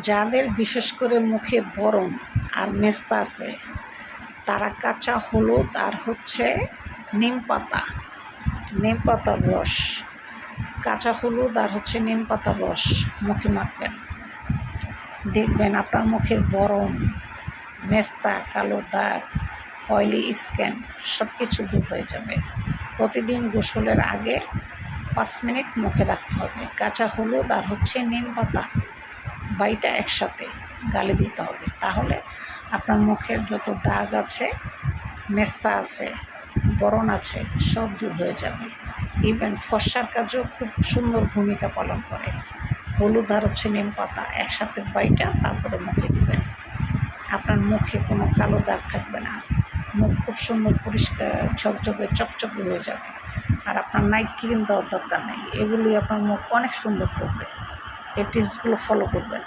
যাদের বিশেষ করে মুখে বরণ আর মেস্তা আছে তারা কাঁচা হলুদ আর নিম পাতার রস, কাঁচা হলুদ আর নিম পাতার রস মুখে মাখবেন। দেখবেন আপনার মুখের বরণ, মেস্তা, কালো দাগ, অয়েলি স্কিন সব কিছু দূর হয়ে যাবে। প্রতিদিন গোসলের আগে 5 মিনিট মুখে রাখতে হবে। কাঁচা হলুদ আর নিম পাতা বাইটা একসাথে গালে দিতে হবে। তাহলে আপনার মুখের যত দাগ আছে, মেস্তা আছে, বরণ আছে সব দূর হয়ে যাবে। ইভেন ফর্সার কাজেও খুব সুন্দর ভূমিকা পালন করে। হলুদ আর নিম পাতা একসাথে বাইটা তারপরে মুখে দিবেন। আপনার মুখে কোনো কালো দাগ থাকবে না, মুখ খুব সুন্দর পরিষ্কার ঝকঝকে চকচকে হয়ে যাবে। আর আপনার নাইট ক্রিম দেওয়ার দরকার নেই, এগুলি আপনার মুখ অনেক সুন্দর করবে। এই টিপসগুলো ফলো করবেন।